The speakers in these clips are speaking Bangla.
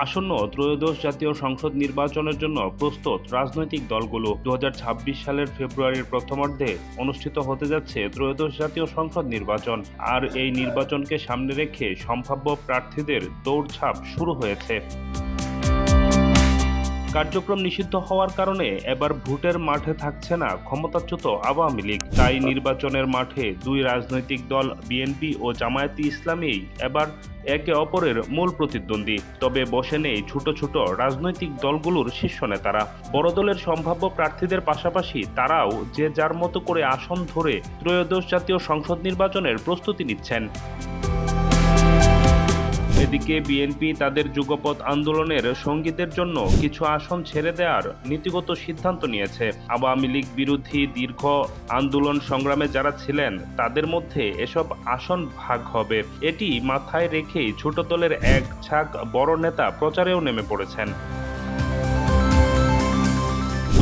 আসন্ন ত্রয়োদশ জাতীয় সংসদ নির্বাচনের জন্য প্রস্তুত রাজনৈতিক দলগুলো। 2026 সালের ফেব্রুয়ারির প্রথমার্ধে অনুষ্ঠিত হতে যাচ্ছে ত্রয়োদশ জাতীয় সংসদ নির্বাচন। আর এই নির্বাচনকে সামনে রেখে সম্ভাব্য প্রার্থীদের দৌড়ঝাঁপ শুরু হয়েছে। কার্যক্রম নিষিদ্ধ হওয়ার কারণে এবার ভোটের মাঠে থাকছে না ক্ষমতাচ্যুত আওয়ামী লীগ। তাই নির্বাচনের মাঠে দুই রাজনৈতিক দল বিএনপি ও জামায়াতে ইসলামী এবার একে অপরের মূল প্রতিদ্বন্দ্বী। তবে বসে নেই ছোট ছোট রাজনৈতিক দলগুলোর শীর্ষ নেতারা। বড় দলের সম্ভাব্য প্রার্থীদের পাশাপাশি তারাও যে যার মতো করে আসন ধরে ত্রয়োদশ জাতীয় সংসদ নির্বাচনের প্রস্তুতি নিচ্ছেন। এদিকে বিএনপি তাদের যুগপৎ আন্দোলনের সঙ্গীদের জন্য কিছু আসন ছেড়ে দেওয়ার নীতিগত সিদ্ধান্ত নিয়েছে। আওয়ামী লীগ বিরোধী দীর্ঘ আন্দোলন সংগ্রামে যারা ছিলেন তাদের মধ্যে এসব আসন ভাগ হবে। এটি মাথায় রেখেই ছোট দলের এক ঝাঁক বড় নেতা প্রচারেও নেমে পড়েছেন।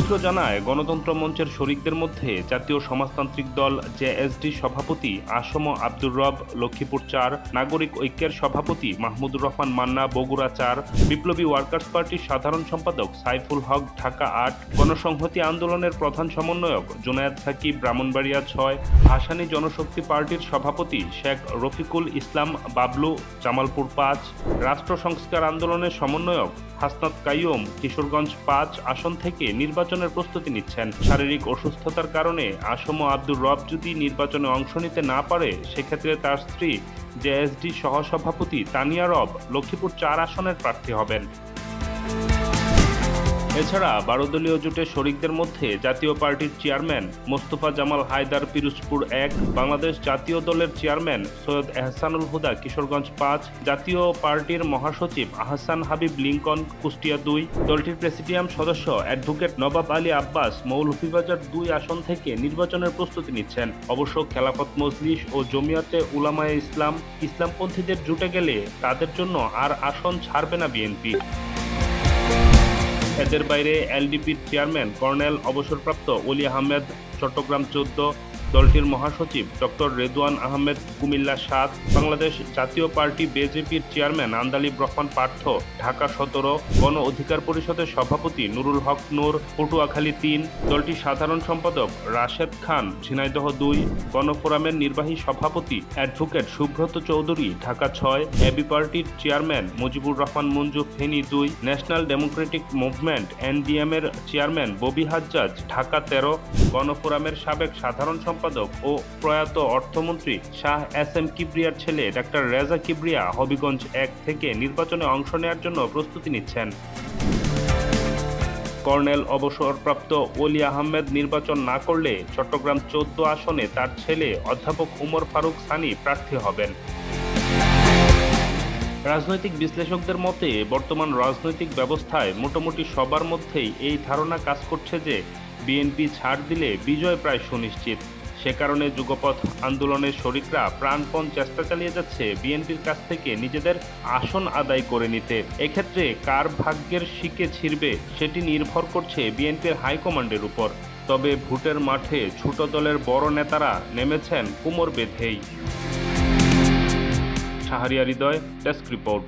সূত্র জানায়, গণতন্ত্র মঞ্চের শরিকদের মধ্যে জাতীয় সমাজতান্ত্রিক দল জেএসডি সভাপতি আসম আব্দুর রব লক্ষ্মীপুর ৪, নাগরিক ঐক্যের সভাপতি মাহমুদুর রহমান মান্না বগুড়া ৪, বিপ্লবী ওয়ার্কার্স পার্টির সাধারণ সম্পাদক সাইফুল হক ঢাকা ৮, গণসংহতি আন্দোলনের প্রধান সমন্বয়ক জুনায়েদ সাকিব ব্রাহ্মণবাড়িয়া ৬, ভাসানী জনশক্তি পার্টির সভাপতি শেখ রফিকুল ইসলাম বাবলু জামালপুর ৫, রাষ্ট্র সংস্কার আন্দোলনের সমন্বয়ক হাসনাত কাইয়ুম কিশোরগঞ্জ ৫ আসন থেকে নির্বাচনের প্রস্তুতি নিচ্ছেন। শারীরিক অসুস্থতার কারণে আসম আব্দুর রব যদি নির্বাচনে অংশ নিতে না পারে, সেক্ষেত্রে তার স্ত্রী জেএসডি সহসভাপতি তানিয়া রব লক্ষ্মীপুর ৪ আসনের প্রার্থী হবেন। এছাড়া ১২ দলীয় জোটের শরিকদের মধ্যে জাতীয় পার্টির চেয়ারম্যান মোস্তফা জামাল হায়দার পিরোজপুর ১, বাংলাদেশ জাতীয় দলের চেয়ারম্যান সৈয়দ এহসানুল হুদা কিশোরগঞ্জ ৫, জাতীয় পার্টির মহাসচিব আহসান হাবিব লিংকন কুষ্টিয়া ২, দলটির প্রেসিডিয়াম সদস্য অ্যাডভোকেট নবাব আলী আব্বাস মৌলভীবাজার ২ আসন থেকে নির্বাচনের প্রস্তুতি নিচ্ছেন। অবশ্য খেলাফত মজলিস ও জমিয়তে উলামায়ে ইসলাম ইসলামপন্থীদের জুটে গেলে তাদের জন্য আর আসন ছাড়বে না বিএনপি। এদের বাইরে এলডিপির চেয়ারম্যান কর্নেল অবসরপ্রাপ্ত অলি আহমেদ চট্টগ্রাম ১৪, দলটির মহাসচিব ডক্টর রেদওয়ান আহমেদ কুমিল্লা ৭, বাংলাদেশ জাতীয় পার্টি বিজেপির চেয়ারম্যান আন্দালিব রহমান পার্থ ঢাকা ১৭, গণ অধিকার পরিষদের সভাপতি নুরুল হক নূর পটুয়াখালী ৩, দলটির সাধারণ সম্পাদক রাশেদ খান ঝিনাইদহ ২, গণফোরামের নির্বাহী সভাপতি অ্যাডভোকেট সুব্রত চৌধুরী ঢাকা ৬, এবি পার্টির chairman Mujibur Rahman Manju Feni ২, national Democratic movement NDM এর চেয়ারম্যান ববি হাজ্জাজ ঢাকা ১৩, গণফোরামের সাবেক সাধারণ সম্পাদক ও প্রয়াত অর্থমন্ত্রী শাহ এস এম কিবরিয়ার ছেলে ডাক্তার রেজা কিবরিয়া হবিগঞ্জ ১ থেকে নির্বাচনে অংশ নেওয়ার জন্য প্রস্তুতি নিচ্ছেন। কর্নেল অবসরপ্রাপ্ত অলি আহমেদ নির্বাচন না করলে চট্টগ্রাম ১৪ আসনে তার ছেলে অধ্যাপক উমর ফারুক সানি প্রার্থী হবেন। রাজনৈতিক বিশ্লেষকদের মতে বর্তমান রাজনৈতিক ব্যবস্থায় মোটামুটি সবার মধ্যেই এই ধারণা কাজ করছে যে বিএনপি ছাড় দিলে বিজয় প্রায় সুনিশ্চিত। সে কারণে যুগপৎ আন্দোলনের শরিকরা প্রাণপণ চেষ্টা চালিয়ে যাচ্ছে বিএনপির কাছ থেকে নিজেদের আসন আদায় করে নিতে। এক্ষেত্রে কার ভাগ্যের শিকে ছিঁড়বে সেটি নির্ভর করছে বিএনপির হাইকমান্ডের উপর। তবে ভোটের মাঠে ছোট দলের বড় নেতারা নেমেছেন কোমর বেঁধেই। শাহরিয়ার হৃদয়, ডেস্ক রিপোর্ট।